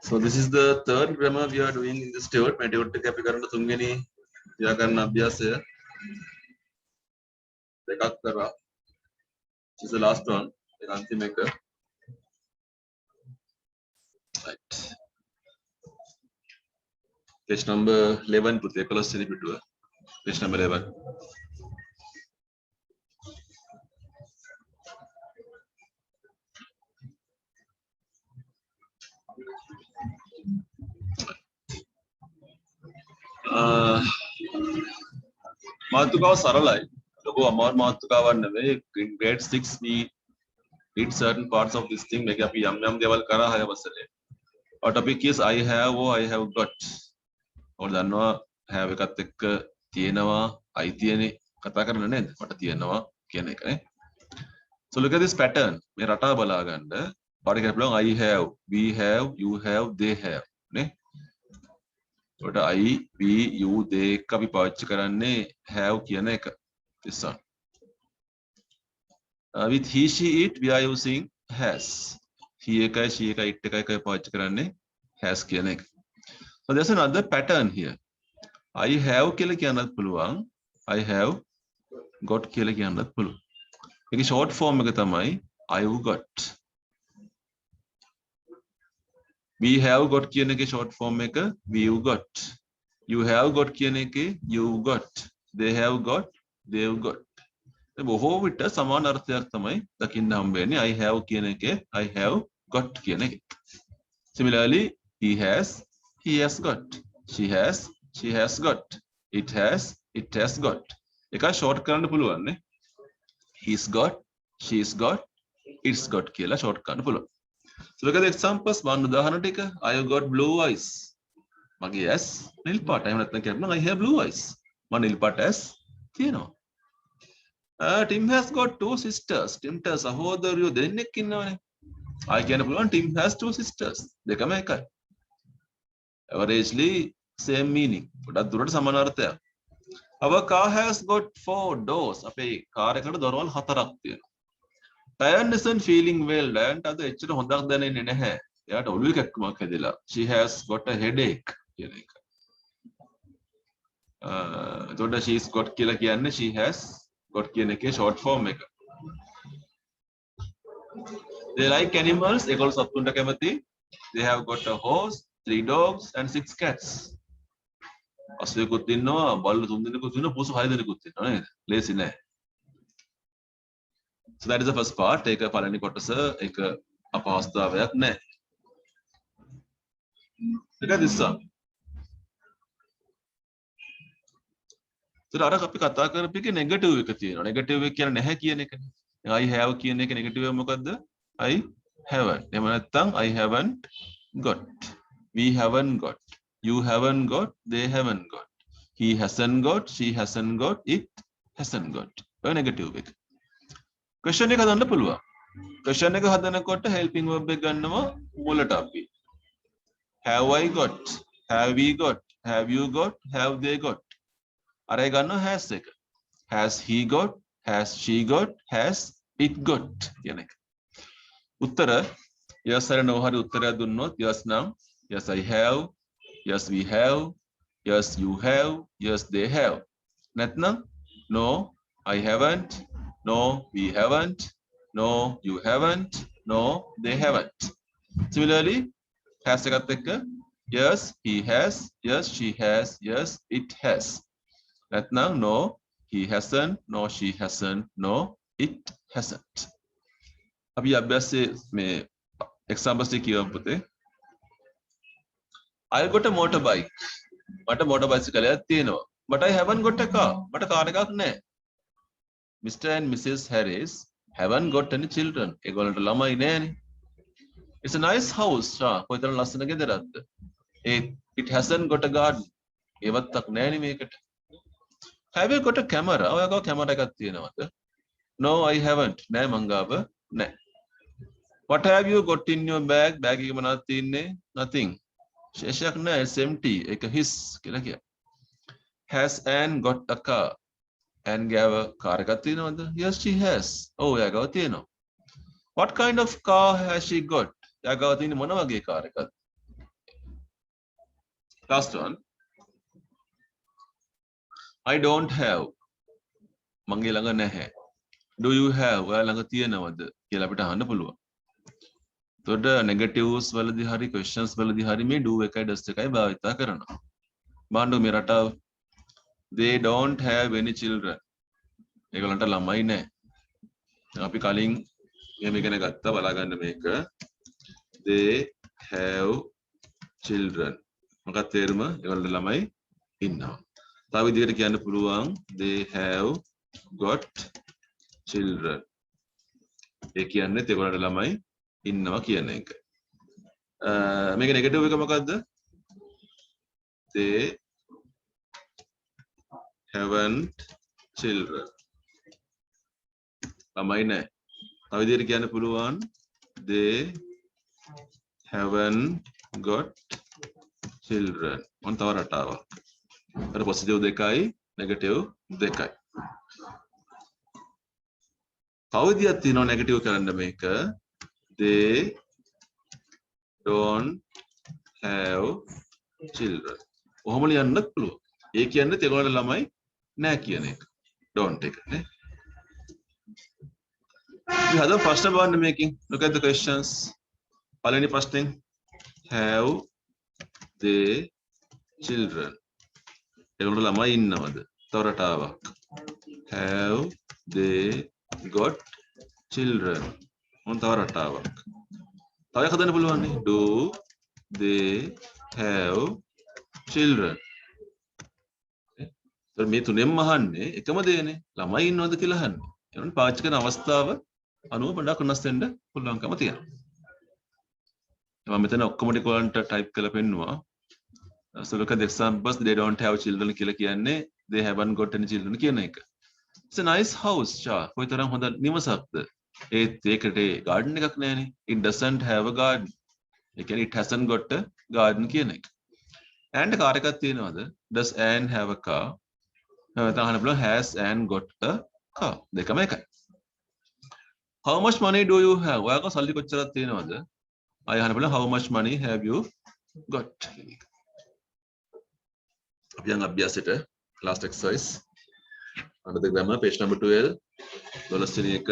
So this is the third grammar we are doing in this tutor. मैं tutor के අපි කරන තුන්වෙනි ව්‍යාකරණ අභ්‍යාසය දෙකක් කරා. This is the last one. ඒක අන්තිම එක. Right. Page number 11 පුතේ 11 වෙනි පිටුව. Page number 11. මාතෘකාව සරලයි. ලොකු අමාරු මාතෘකාවක් නෙවෙයි. In grade 6 we did certain parts of this thing. මේක අපි යම් යම් දේවල් කරා 6 වසරේ. Our topic is I have or I have got. ඔයාලා දන්නවා have එකත් එක්ක තියෙනවා අයිතියනේ කතා කරන්න නේද? මට තියෙනවා කියන එකනේ. So look at this pattern. මේ රටාව බලා ගන්න. පාඩේ කරලා බලන්න I have, we have, you have, they have නේ? What I, we, you, they එක අපි පාවිච්චි කරන්නේ have කියන එක. This one. With he, she, it we are using has. He එකයි she එකයි it එකයි පාවිච්චි කරන්නේ has කියන එක. So there's another pattern here. I have කියලා කියන්නත් පුළුවන්. I have got කියලා කියන්නත් පුළුවන්. ඒකේ short form එක තමයි I've got. We have got කියන එකේ short form එක we've got. You have got කියන එකේ you've got. They have got, they've got. බොහෝ විට සමාන අර්ථයක් තමයි දකින්න හම්බ වෙන්නේ I have කියන එකේ I have got කියන එකේ. Similarly, he has got. She has got. It has got. එක short කරන්න පුළුවන් නේ. He's got, she's got, it's got කියලා short කරන්න පුළුවන්. So look at the examples. One උදාහරණ ටික. I have got blue eyes. මගේ ඇස් නිල් පාටයි. එහෙම නැත්නම් කියන්න I have blue eyes. මම නිල් පාට ඇස් තියෙනවා. Tim has got two sisters. Timට සහෝදරයෝ දෙන්නෙක් ඉන්නවනේ. I කියන්න පුළුවන් Tim has two sisters. දෙකම එකයි. Averagely same meaning. ගොඩක් දුරට සමාන අර්ථයක්. Our car has got 4 doors. අපේ කාර් එකකට දොරවල් 4ක් තියෙනවා. Diane isn't feeling well. Diane අද එච්චර හොඳක් දැනෙන්නේ නැහැ. එයාට ඔළුවේ කැක්කමක් හැදෙලා. She has got a headache කියන එක. එතකොට she's got කියලා කියන්නේ she has got කියන එකේ short form එක. They like animals. ඒගොල්ලෝ සතුන්ට කැමති. They have got a horse, 3 dogs and 6 cats. අස්සෙකුත් ඉන්නවා, බල්ලු 3 දෙනෙකුත් ඉන්නවා, පොසු 6 දෙනෙකුත් ඉන්නවා නේද? ලේසි නෑ. So that is the first part. ඒක පළවෙනි කොටස ඒක අපහසුතාවයක් නැහැ. Look at this one. So අර අපි කතා කරපු එකේ නෙගටිව් එක තියෙනවා. නෙගටිව් එක කියන්නේ නැහැ කියන එකනේ. I have කියන එක නෙගටිව් එක මොකද්ද? I haven't. එහෙම නැත්නම් I haven't got. We haven't got. You haven't got. They haven't got. He hasn't got. She hasn't got. It hasn't got. ඔය නෙගටිව් එක. question එක හදන්න පුළුවන්. question එක හදනකොට helping verb එක ගන්නවා මුලට අපි. Have I got? Have we got? Have you got? Have they got? අරයි ගන්නවා has එක. Has he got? Has she got? Has it got? කියන එක. උත්තර yes or no හරි උත්තරයක් දුන්නොත් yes නම් yes I have, yes we have, yes you have, yes they have. නැත්නම් no I haven't, no we haven't, no you haven't, no they haven't. Similarly, has එකත් එක්ක yes he has, yes she has, yes it has. නැත්නම් no he hasn't, no she hasn't, no it hasn't. අපි අභ්‍යාසයේ මේ examples ටික කියවමු පුතේ. I got a motorbike. මට motor bicycle එකක් තියෙනවා. But I haven't got a car. මට car එකක් නැහැ. Mr. and Mrs. Harris haven't got any children. ඒගොල්ලන්ට ළමයි නැහැනේ. It's a nice house. කොයිතරම් ලස්සන ගෙදරක්ද. It hasn't got a garden. ඒවත්තක් නැහැනේ මේකට. Have you got a camera? ඔයාගාව කැමරා එකක් තියෙනවද? No, I haven't. නෑ මං ගාව නෑ. What have you got in your bag? Bag එකේ මොනවද තියෙන්නේ? Nothing. ශේෂයක් නෑ. It's empty. ඒක හිස් කියලා කියනවා. Has Anne got a car? Anne ගාව කාර් එකක් තියෙනවද? Yes, she has. ඔව් එයාගාව තියෙනවා. What kind of car has she got? එයාගාව තියෙන්නේ මොන වගේ කාර් එකක්ද? Last one. I don't have. මගේ ළඟ නැහැ. Do you have? ඔයා ළඟ තියෙනවද කියලා අපිට අහන්න පුළුවන්. එතකොට negatives වලදී හරි questions වලදී හරි මේ do එකයි does එකයි භාවිත කරනවා. බලන්න මේ රටාව. They don't have any children. ඒගොල්ලන්ට ළමයි නැහැ. අපි කලින් මෙහෙම ඉගෙන ගත්තා බලා ගන්න මේක. They have children. මොකක්ද තේරුම? ඒගොල්ලන්ට ළමයි ඉන්නවා. තව විදිහකට කියන්න පුළුවන් they have got children. ඒ කියන්නේ ඒගොල්ලන්ට ළමයි ඉන්නවා කියන එක. මේක නෙගටිව් එක මොකද්ද? They haven't children. ළමයි නැහැ. තව විදිහට කියන්න පුළුවන් they haven't got children. මොන තව රටාවක්. අර පොසිටිව් දෙකයි නෙගටිව් දෙකයි. තව විදියක් තියෙනවා නෙගටිව් කරන්න මේක. They don't have children. ඔහොම ලියන්නත් පුළුවන්. ඒ කියන්නේ ඒගොල්ලන්ට ළමයි නැහැ කියන එක. don't එක නේ. We have ප්‍රශ්න බලන්න මේකෙන්. Look at the questions. පළවෙනි ප්‍රශ්නෙන් have they children. ඒගොල්ලන්ට ළමයි ඉන්නවද? තව රටාවක්. Have they got children. මොන තව රටාවක්. තව එකක් හදන්න පුළුවන් නේ. Do they have children. ඒතර මේ තුනෙන්ම අහන්නේ එකම දේනේ. ළමයි ඉන්නවද කියලා අහන්නේ. ඒනොත් පාවිච්චි කරන අවස්ථාව අනුව පොඩ්ඩක් වෙනස් වෙන්න පුළුවන්කම තියෙනවා. මම මෙතන ඔක්කොම ටික ඔයන්ට ටයිප් කරලා පෙන්නුවා. So look at the examples. They don't have children කියලා කියන්නේ they haven't got any children කියන එක. It's a nice house, Cha. කොයිතරම් හොඳ නිවසක්ද. ඒත් ඒකට garden එකක් නැහැනේ. It doesn't have a garden. ඒ කියන්නේ it hasn't got a garden කියන එක. And කාර් එකක් තියෙනවද? Does Anne have a car? තහන බලන්න has Anne got a car. දෙකම එකයි. How much money do you have? ඔයාලක සල්ලි කොච්චරක් තියෙනවද? අය අහන්න බලන්න how much money have you got? අපි යන් අභ්‍යාසයට last exercise. Under the grammar page number 12. 12 වෙනි එක.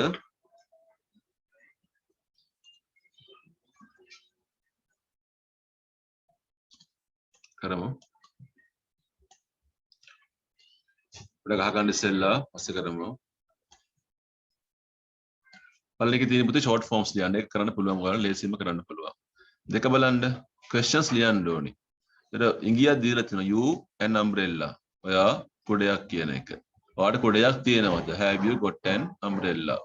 කරමු. උඩ ගහ ගන්න ඉස්සෙල්ලා පස්සේ කරමු. පළවෙනි එකේ තියෙන පුතේ short forms ලියන්න. ඒක කරන්න පුළුවන් ඔයාලා ලේසියෙන්ම කරන්න පුළුවන්. දෙක බලන්න questions ලියන්න ඕනි. ඒතර ඉංග්‍රීසියක් දීලා තියෙනවා you an umbrella. ඔයා කුඩයක් කියන එක. ඔයාට කුඩයක් තියෙනවද? Have you got an umbrella?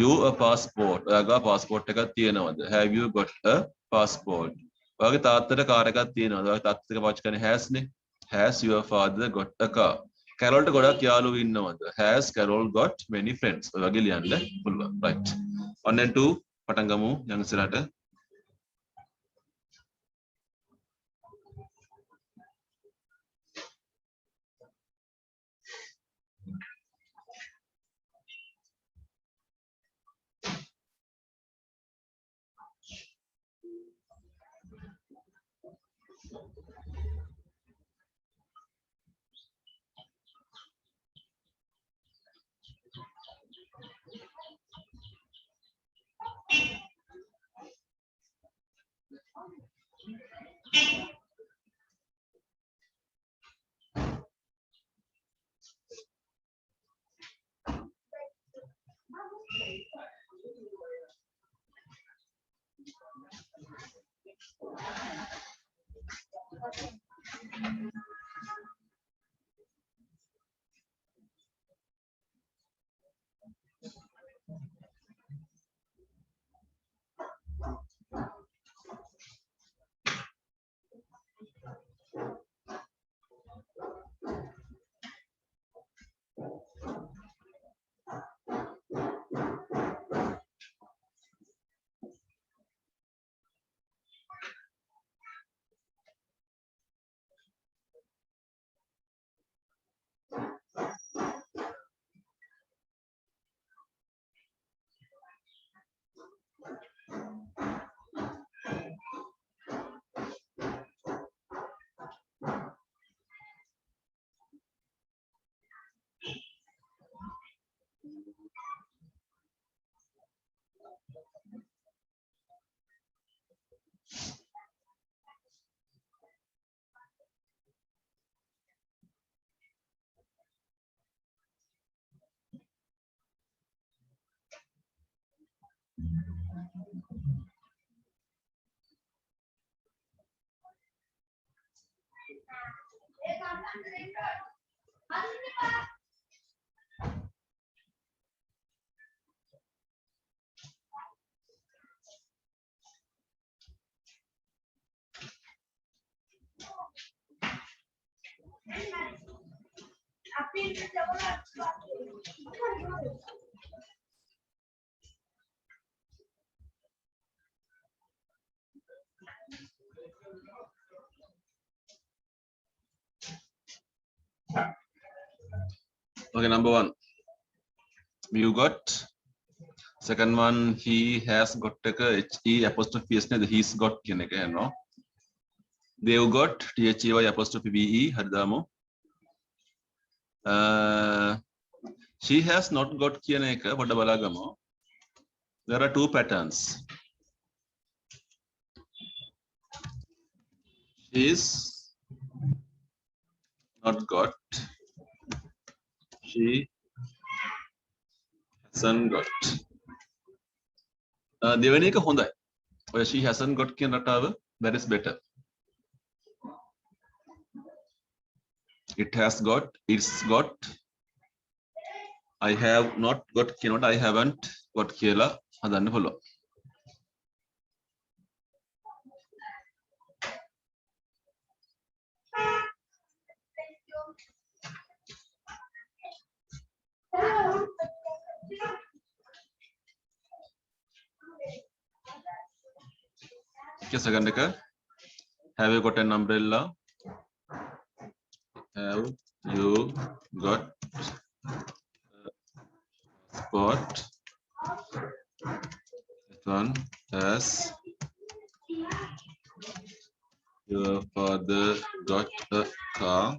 You a passport. ඔයාගේ passport එකක් තියෙනවද? Have you got a passport? ඔයාගේ තාත්තට කාර් එකක් තියෙනවද? ඔයාගේ තාත්තට පාවිච්චි කරන්නේ has නේ. Has your father got a car? Carolට ගොඩක් යාළුවෝ ඉන්නවද? Has Carol got many friends? ඔය වගේ ලියන්න පුළුවන්. Right. 1 and 2 පටන් ගමු යන් ඉස්සරහට. Okay, number 1. You got. Second one, he has got a he apostrophe s ne he's got කියන එක යනවා. They've got THEY apostrophe BE හරිදාමු. She has not got කියන එක පොඩ්ඩ බලාගමු. There are two patterns. She's not got. She hasn't got. දෙවෙනි එක හොඳයි. ඔය she hasn't got කියන රටාව that is better. It has got, it's got. I have not got කියනකොට I haven't got කියලා හදන්න පුළුවන්. Second එක have you got an umbrella? Have you got a spot? This one has your father got a car?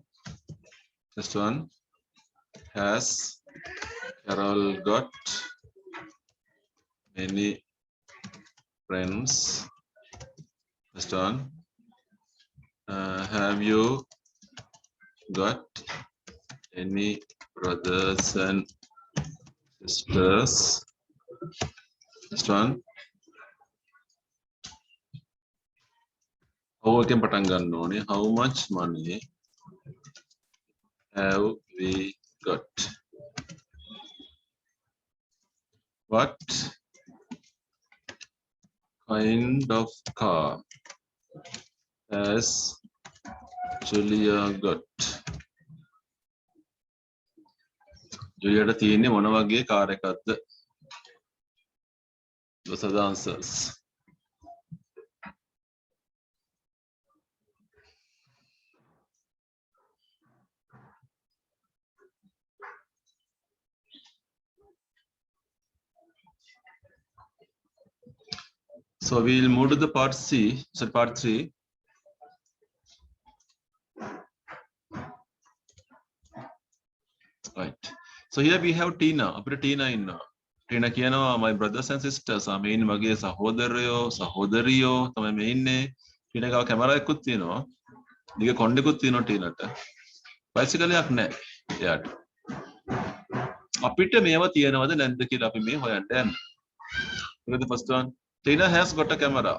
This one has Carol got many friends? This one have you got any brothers and sisters? This one how we can පටන් ගන්න ඕනේ. How much money have we got? What kind of car has Julia got? Juliaට තියෙන්නේ මොන වගේ car එකක්ද? Those are the answers. So we'll move to the part C, so part 3. Right. So here we have Tina. අපිට Tina ඉන්නවා. Tina කියනවා my brothers and sisters are main මගේ සහෝදරයෝ සහෝදරියෝ තමයි මේ ඉන්නේ. Tina ගාව කැමරා එකකුත් තියෙනවා. දිග කොණ්ඩෙකුත් තියෙනවා Tinaට. බයිසිකල් එකක් නැහැ එයාට. අපිට මේව තියෙනවද නැද්ද කියලා අපි මේ හොයන්න යන්නේ. Look at the first one. Tina has got a camera.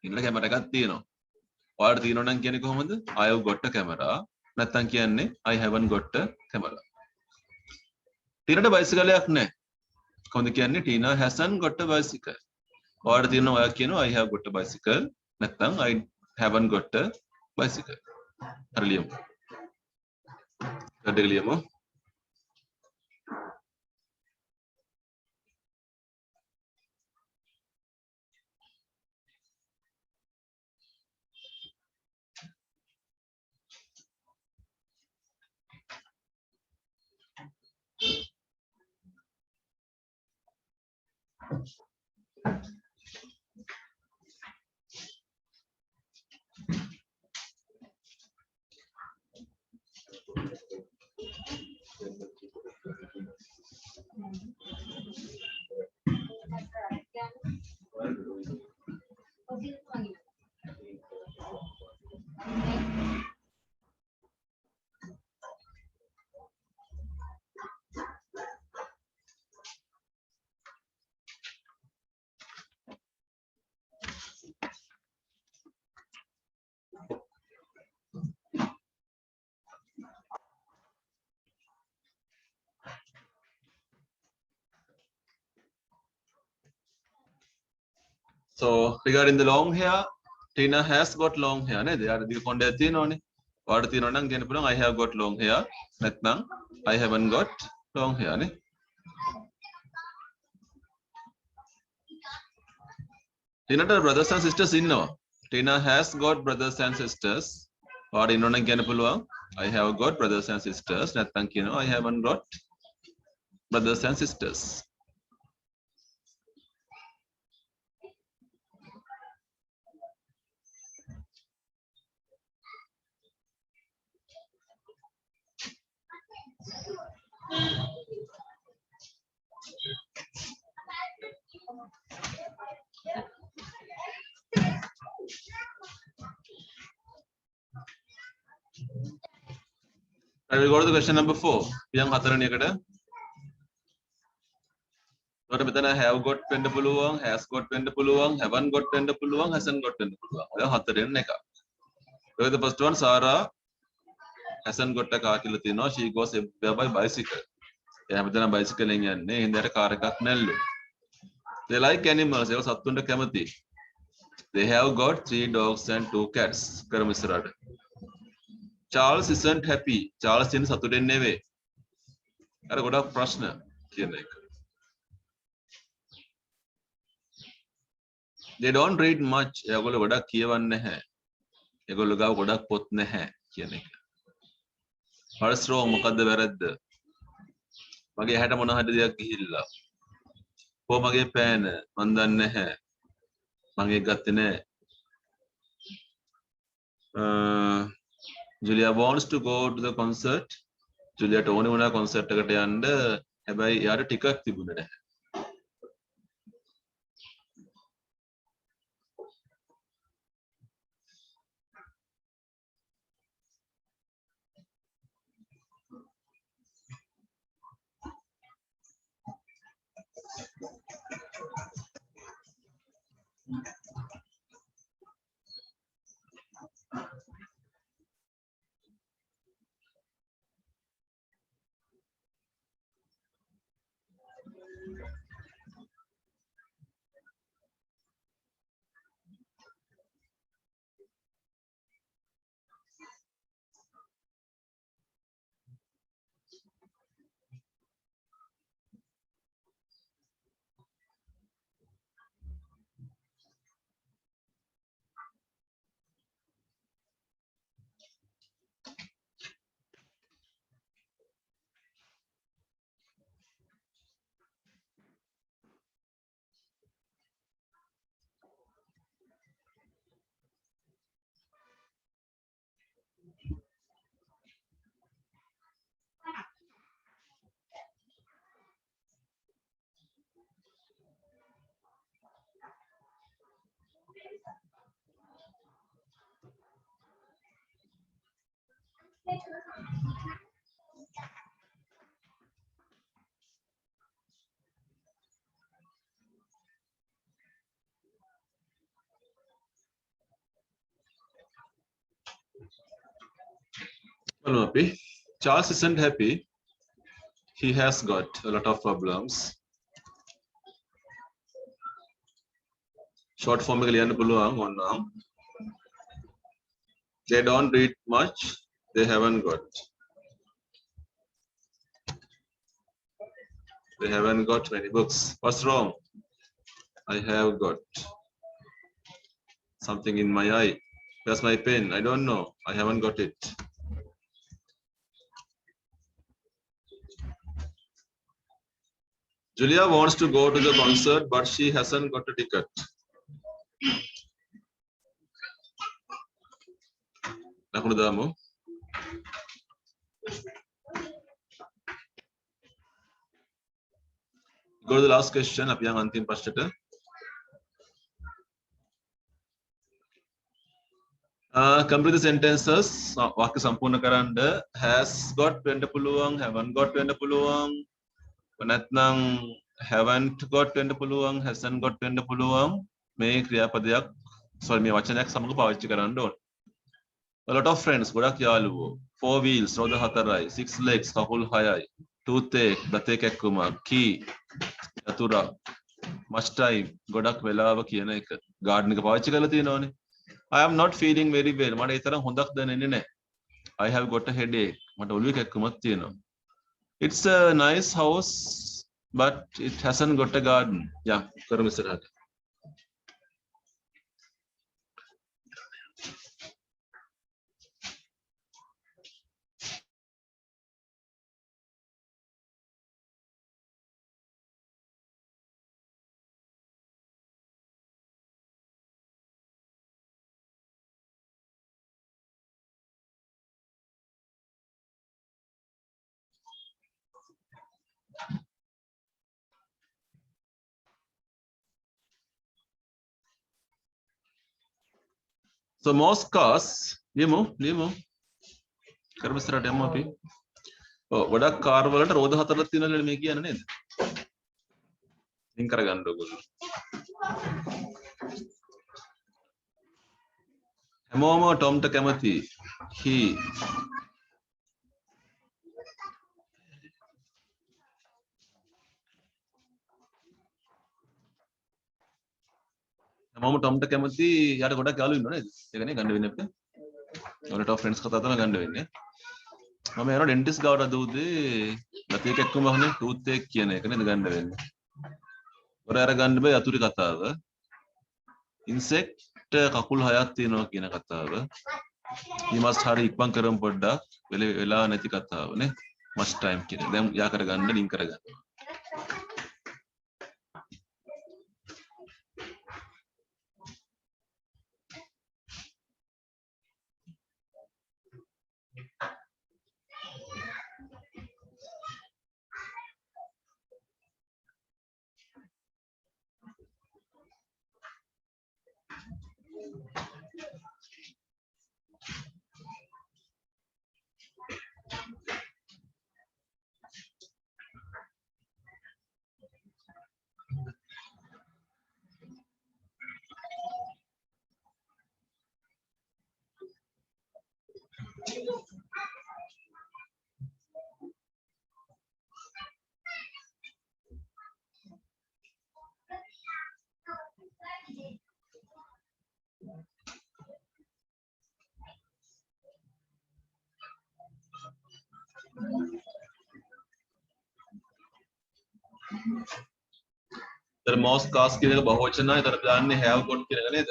Tina camera එකක් තියෙනවා. ඔයාලට තියෙනවා නම් කියන්නේ කොහොමද? I have got a camera. නැත්තම් කියන්නේ I haven't got a camera. Tinaට බයිසිකල් එකක් නැහැ. කොහොමද කියන්නේ? Tina hasn't got a bicycle. ඔයාලට තියෙනවා ඔයා කියනවා I have got a bicycle. නැත්තම් I haven't got a bicycle. හරි ලියමු. දෙක ලියමු. So regarding the long hair, Tina has got long hair. Ne, they are the condet on. What the non can put I have got long hair. Natnang, I haven't got long hair. Ne? Tina brothers and sisters in no. Tina has got brothers and sisters. What in non can put I have got brothers and sisters. Natnang, you know, I haven't got brothers and sisters. I will go to the question number 4. Yang hataran yakada. What about I have got pendapuluang, has got pendapuluang, haven't got pendapuluang, hasn't got pendapuluang. Ada hataran neka. So the first one, Sarah hasn't got a car kilatino. She goes by bicycle. They have done a bicycle in in their car katnellu. They like animals. They was Satunda Kamati. They have got 3 dogs and 2 cats. Karamisrad. Charles isn't happy. Charles in Saturday Neve. I got a prashna. They don't read much. Egolo goda kiyawan nahe. Egolo gav goda pot nahe. What's wrong? Mokadda waradda. Mage hata mona hada deyak gihilla. Ko mage pan man danne nahe. Mage gatte nahe. Julia wants to go to the concert. Julia tone una concert එකට යන්න හැබැයි යාට ticket තිබුණේ නැහැ. Charles isn't happy. He has got a lot of problems. Short form on. They don't read much. They haven't got. They haven't got many books. What's wrong? I have got something in my eye. Where's my pen? I don't know. I haven't got it. Julia wants to go to the concert, but she hasn't got a ticket. Go to the last question. Complete the sentences. Vakya sampurna karanda. Has got pendapuluang, haven't got pendapuluang. Panatnang haven't got pendapuluang, hasn't got pendapuluang. May kriyapadයක් sorry මේ වචනයක් සමග පාවිච්චි කරන්න ඕන. A lot of friends ගොඩක් යාළුවෝ. 4 wheels රෝද 4යි, 6 legs කකුල් 6යි. Toothache දතේ කැක්කුමක්, key යතුරා. much time ගොඩක් වෙලාව කියන එක garden එක පාවිච්චි කරලා තියෙනවනේ. I am not feeling very well. මට ඒ තරම් හොඳක් දැනෙන්නේ නැහැ. I have got a headache. මට ඔළුවේ කැක්කුමක් තියෙනවා. It's a nice house but it hasn't got a garden. Yeah, කරමු ඉස්සරහට. So most cars ලියමු කරමු ඉස්සරහට යමු අපි. ඔව් ගොඩක් කාර් වලට රෝද හතරක් තියෙනවා මේ කියන්නේ නේද? ලින්ක් කරගන්න ඕගොල්ලෝ. හැමෝම ටොම්ට කැමති. he හැමෝම ටොම්ට කැමති. යාට ගොඩක් යාළුවෝ ඉන්නව නේද? ඒකනේ ගන්න වෙන්නේ අපිට. ඔයාලට ෆ්‍රෙන්ඩ්ස් කතා තමයි ගන්න වෙන්නේ. මම යනවා ඩෙන්ටිස් ගාවට අද උදේ නැති එකක් කොහොමද ටූත් එක කියන එක නේද ගන්න වෙන්නේ. ඔර අර ගන්න බෑ යතුරු කතාව. ඉන්සෙක්ට් කකුල් හයක් තියෙනවා කියන කතාව. he must hurry ඉක්මන් කරමු පොඩ්ඩක්. වෙලා නැති කතාව නේ. much time කියන. දැන් යා කරගන්න ලින්ක් කරගන්න. तर most cars කියන එක බහුවචනයි. ඒතර දාන්නේ have got කියන එක නේද?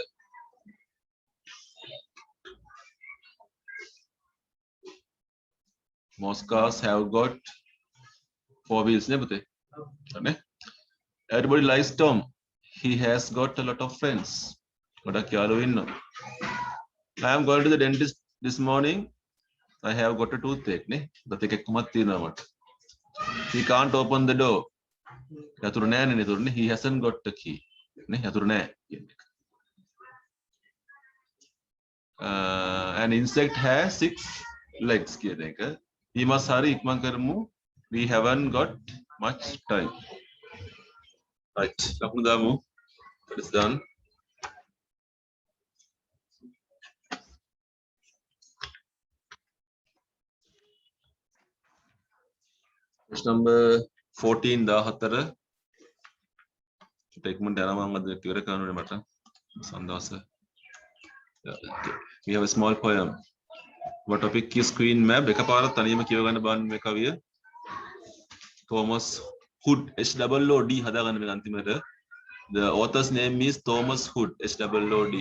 most cars have got 4 wheels නේ පුතේ. හරිනේ? Everybody likes Tom. He has got a lot of friends. ගොඩක් යාළුවෝ ඉන්නවා. I am going to the dentist this morning. I have got a toothache නේ. දත එකක්මත් තියෙනවා මට. He can't open the door. යතුරු නෑනේ නේතුරුනේ. He hasn't got the key. නේ යතුරු නෑ කියන එක. An insect has 6 legs කියන එක. We must hurry ඉක්මන් කරමු. We haven't got much time. Right. ලකුණු දාමු. That is done. Question number 14 14. ඉක්මනට යනවා මම අද ඉවර කරන්න ඕනේ මට. සන්දාස. We have a small poem. What topic is Queen Mab? එකපාරක් තනියම කියව ගන්න බලන්න මේ කවිය. Thomas Hood HOOD හදාගන්න මේ අන්තිමට. The author's name is Thomas Hood HOOD.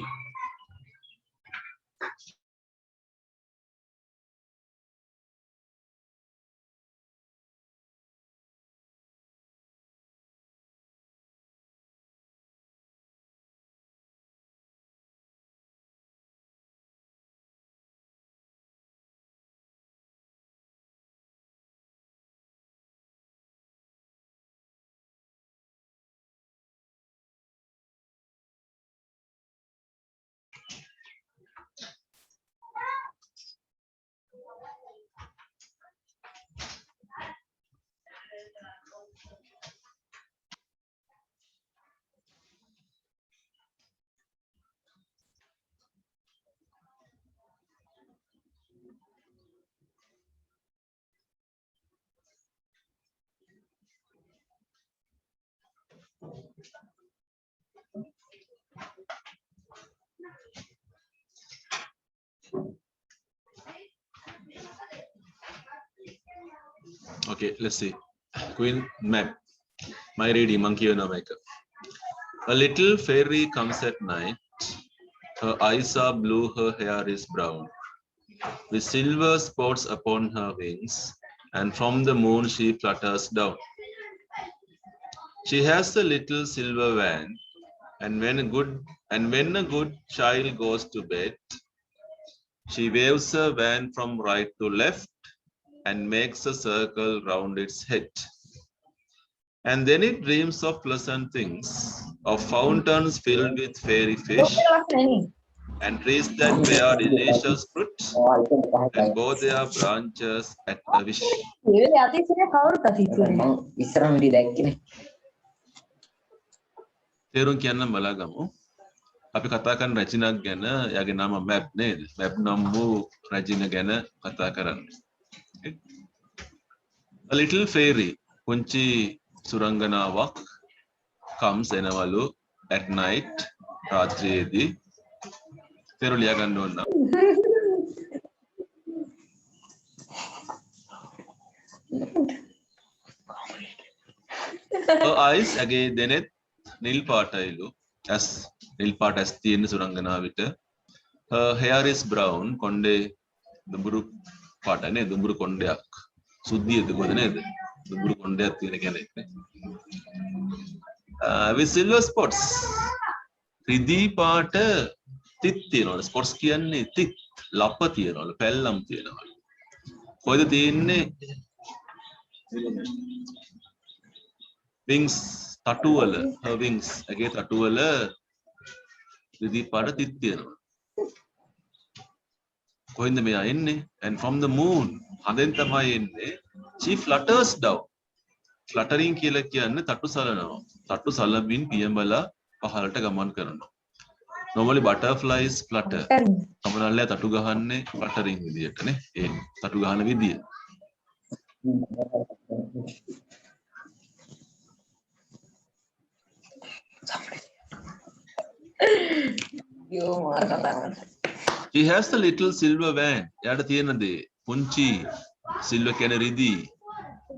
Okay, let's see. Queen map. My reading monkey no make. A little fairy comes at night. Her eyes are blue, her hair is brown, with silver spots upon her wings, and from the moon she flutters down. She has a little silver wand, and when a good child goes to bed, she waves her wand from right to left and makes a circle round its head. And then it dreams of pleasant things, of fountains filled with fairy fish, and trees that bear delicious fruit, and bow their branches at a wish. තේරුම් කියන්න බලාගමු. අපි කතා කරන රචනයක් ගැන, එයාගේ නම map නේද? Map නම් වූ රචන ගැන කතා කරන්නේ. A little fairy, පුංචි සුරංගනාවක් comes එනවලු at night, රාත්‍රියේදී. තේරුම් ලියා ගන්න ඕන නම්. Her eyes ඇගේ දෙනෙත් නිල් පාටයිලු. as නිල් පාට ඇස් තියෙන සුරංගනාවිට. Her hair is brown. කොණ්ඩේ දුඹුරු පාට නේ, දුඹුරු කොණ්ඩයක්. සුද්ධියද කොහෙද නේද? දුඹුරු කොණ්ඩයක් තියෙන කෙනෙක් නේ. With silver spots. රිදී පාට තිත් තියෙනවලු. ස්පොට්ස් කියන්නේ තිත්, ලප තියෙනවලු, පැල්ලම් තියෙනවලු. කොහෙද තියෙන්නේ? wings තටු වල, her wings ඇගේ තටු වල රිදී පාට තිත් තියෙනවා. කොහෙන්ද මෙයා එන්නේ? And from the moon, හඳෙන් තමයි එන්නේ. She flutters down. fluttering කියලා කියන්නේ තටු සලනවා. තටු සලමින් පියඹලා පහළට ගමන් කරනවා. normally butterflies flutter. කමනල්ලයා තටු ගහන්නේ fluttering විදියට නේ. ඒ තටු ගහන විදිය. He has a little silver wand. එයාට තියෙන දේ පුංචි silver කියන්නේ රිදී.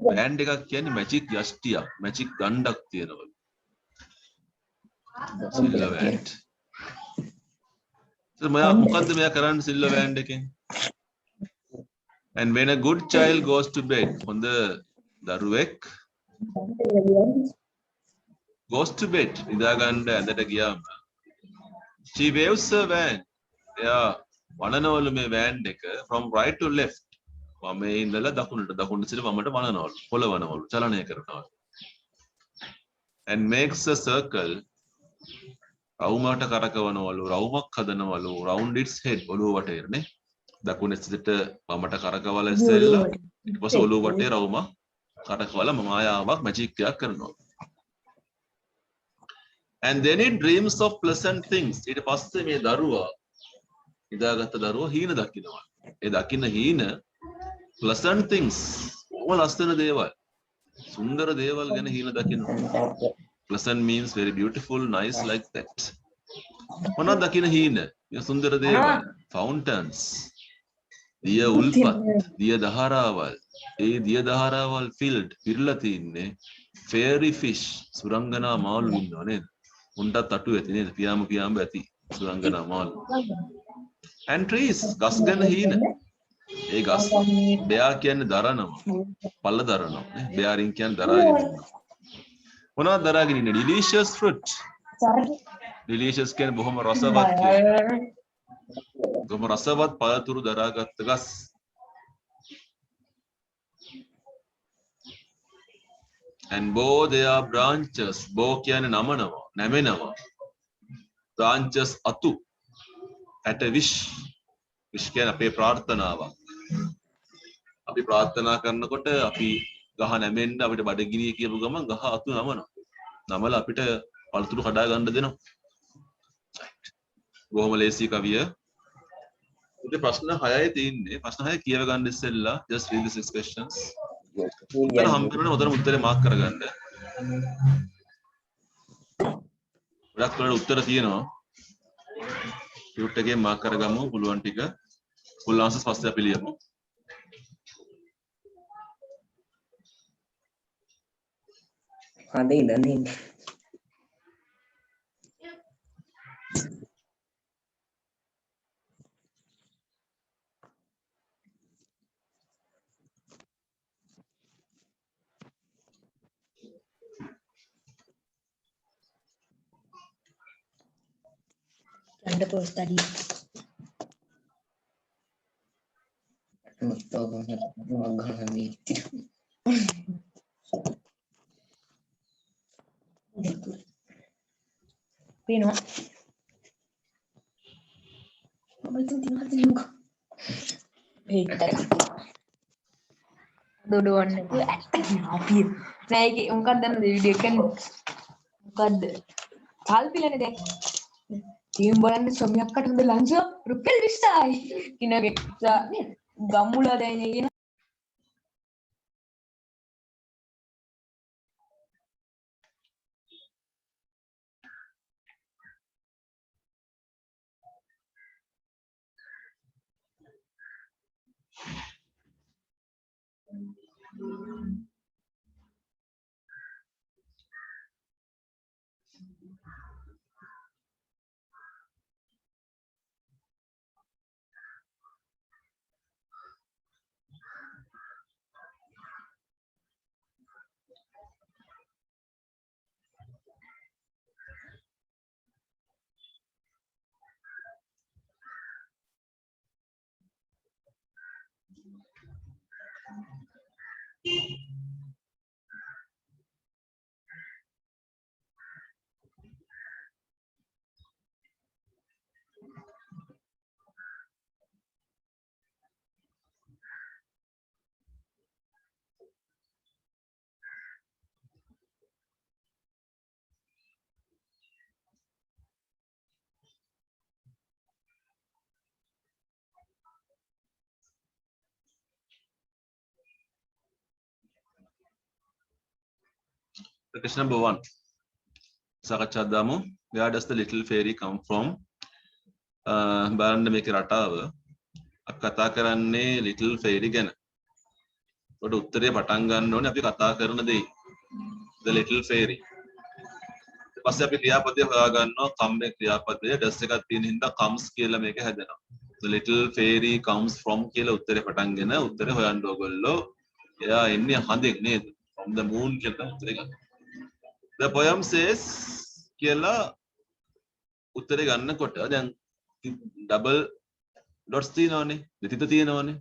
wand එකක් කියන්නේ magic යෂ්ටියක්, magic ගණ්ඩක් තියෙනවා. silver wand. මොකද්ද මෙයා කරන්නේ silver wand එකෙන්? And when a good child goes to bed, හොඳ දරුවෙක් goes to bed, නිදා ගන්න ඇඳට ගියාම, she waves her wand. එයා වනනවලු මේ wand එක from right to left. වමේ ඉඳලා දකුණට සිට වමට වනනවලු. පොළවනවලු, චලනය කරනවලු. And makes a circle. රවුමකට කරකවනවලු, රවුමක් හදනවලු round its head, ඔළුව වටේට නේ. දකුණ සිට වමට කරකවලා ඉස්සෙල්ලා ඊට පස්සේ ඔළුව වටේ රවුමක් කරකවලා මායාවක් මැජික් එකක් කරනවා. And then it dreams of pleasant things. ඊට පස්සේ මේ දරුවා, ඉදාගත්ත දරුවා හීන දකිනවා. ඒ දකින්න හීන pleasant things. ඔය ලස්සන දේවල්, සුන්දර දේවල් ගැන හීන දකිනවා. Pleasant means very beautiful, nice, like that. මොනවද දකින්න හීන? මේ සුන්දර දේවල්, fountains. දිය උල්පත්, දිය දහරාවල්. ඒ දිය දහරාවල් filled, පිරලා තින්නේ fairy fish, සුරංගනා මාළු ඉන්නව නේද? උන්ටත් අටු ඇති නේද? පියාඹ ඇති සුරංගනා මාළු. And trees, ගස් ගැන හීන. ඒ ගස් බෙයා කියන්නේ දරනවා, පල්ල දරනවා නේ. බෙයාරින් කියන්නේ දරාගෙන ඉන්නවා. මොනවද දරාගෙන ඉන්නේ? delicious fruit. delicious කියන්නේ බොහොම රසවත් කියන්නේ. බොහොම රසවත් පළතුරු දරාගත්ත ගස්. And bow their branches. bow කියන්නේ නමනවා, නැමෙනවා. branches අතු. at a wish. wish කියන්නේ අපේ ප්‍රාර්ථනාවක්. අපි ප්‍රාර්ථනා කරනකොට අපි ගහ නැමෙන්න අපිට බඩගිනිය කියපු ගමන් ගහ අතු නමනවා. නමලා අපිට පළතුරු කඩා ගන්න දෙනවා. බොහොම ලේසි කවිය. උදේ ප්‍රශ්න 6යි තියෙන්නේ. ප්‍රශ්න 6 කියව ගන්න ඉස්සෙල්ලා just read the 6 questions. උත්තර හම්බ කරන උදේම උත්තරේ මාක් කරගන්න. ගොඩක් වල උත්තර තියෙනවා. ටියුට් එකේ මාක් කරගමු පුළුවන් ටික. full answers පස්සේ අපි ලියමු. අදේ ඉඳන් ඉන්නේ. Wonderful study. Pino. Dodoan itu happy. Nah, iki මොකක්ද දන්නවද වීඩියෝ එකෙන් මොකද්ද? කල්පිලනේ දැන්. ටීම් බලන්න සොමියක්කට හොඳ ලංසෝ රුපියල් 20යි. කිනගේ නේද? ගම්මුලා දැන් කියන Question number 1. සාකච්ඡා දාමු. Where does the little fairy come from? බලන්න මේකේ රටාව අපි කතා කරන්නේ little fairy ගැන. ඒකට උත්තරේ පටන් ගන්න ඕනේ අපි කතා කරන දේ. The little fairy. ඊට පස්සේ අපි ක්‍රියාපදය හොයා ගන්නවා come එක ක්‍රියාපදය does එකක් තියෙන හින්දා comes කියලා මේක හැදෙනවා. The little fairy comes from කියලා උත්තරේ පටන්ගෙන උත්තරේ හොයන්න ඕගොල්ලෝ. එයා එන්නේ හඳෙන් නේද? From the moon කියලා උත්තරේ ගන්න. The poem says කියලා උත්තරේ ගන්නකොට දැන් ඩබල් ඩොට්ස් තියෙනවනේ දෙතිත තියෙනවනේ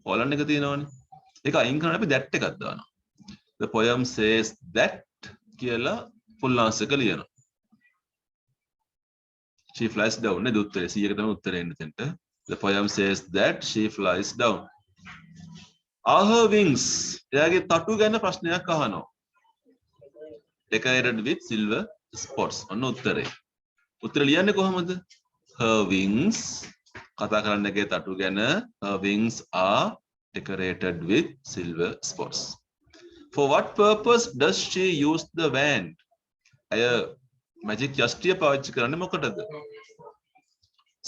කොලන් එක තියෙනවනේ ඒක අයින් කරන්න අපි that එකක් දානවා. The poem says that කියලා full answer එක ලියනවා. She flies down නේද උත්තරේ 100ක තමයි උත්තරේ එන්නේ එතනට. The poem says that she flies down. Are her wings එයාගේ තටු ගැන ප්‍රශ්නයක් අහනවා. Decorated with silver spots. ඔන්න උත්තරේ. උත්තර ලියන්නේ කොහමද? Her wings කතා කරන්න එකේ තටු ගැන her wings are decorated with silver spots. For what purpose does she use the wand? අය magic යෂ්ටිය පාවිච්චි කරන්නේ මොකටද?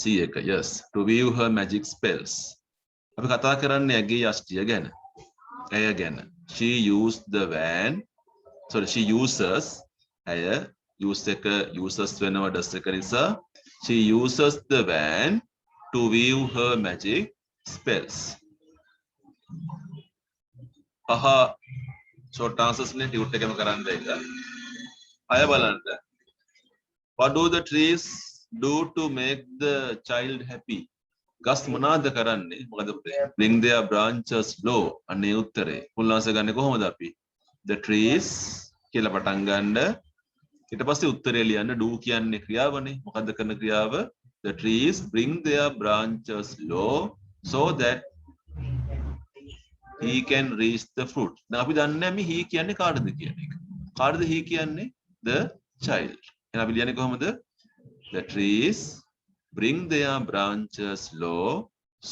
C1 yes to weave her magic spells. අපි කතා කරන්නේ ඇගේ යෂ්ටිය ගැන. ඇය ගැන. She used the wand she uses ඇය use එක uses වෙනවා does එක නිසා she uses the wand to weave her magic spells. short answers නේ ටියුට් එකම කරන්න එක. අය බලන්න. What do the trees do to make the child happy? ගස් මොනවාද කරන්නේ? මොකද bring their branches low. අනේ උත්තරේ. full answer ගන්නේ කොහොමද අපි? The trees කියලා පටන් ගන්න ඊට පස්සේ උත්තරය ලියන්න do කියන්නේ ක්‍රියාවනේ මොකද්ද කරන ක්‍රියාව the trees bring their branches low so that he can reach the fruit. දැන් අපි දන්නේ මේ he කියන්නේ කාටද කියන එක. කාටද he කියන්නේ? The child. එහෙනම් අපි ලියන්නේ කොහොමද? The trees bring their branches low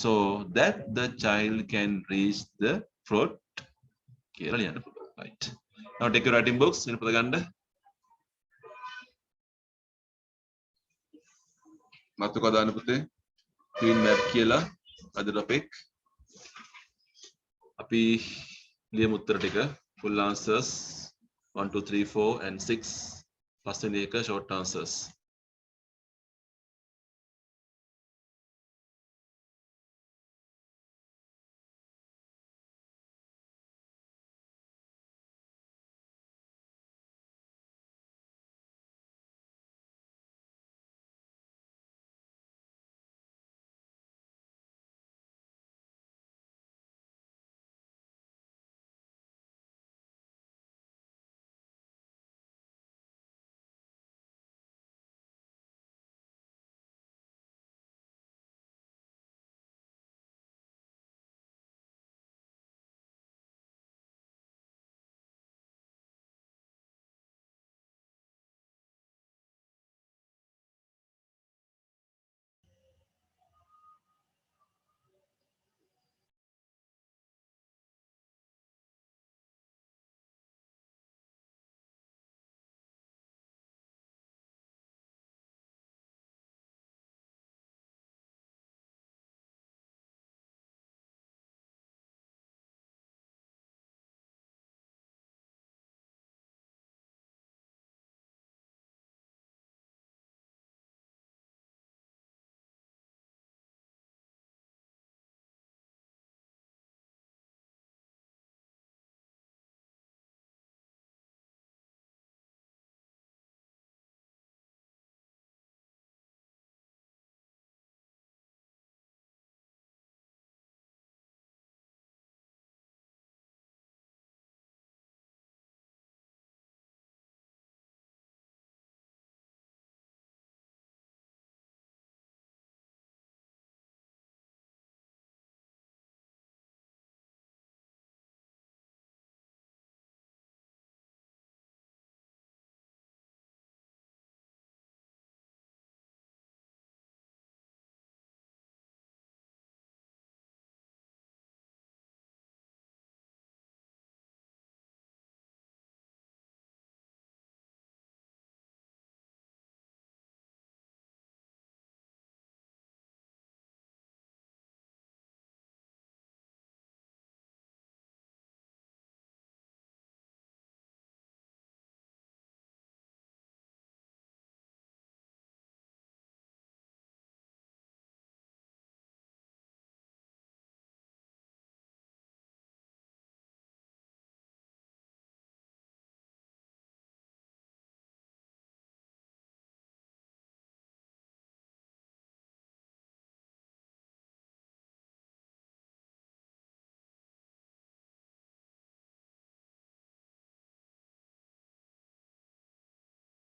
so that the child can reach the fruit. කියලා ලියන්න පුළුවන්. Right. Now take your writing books. ඉන්න පොත ගන්න. මතක දාන්න පුතේ. green map කියලා අද topic. අපි ලියමු උත්තර ටික. full answers 1 2 3 4 and 6 පස්වෙනි එක short answers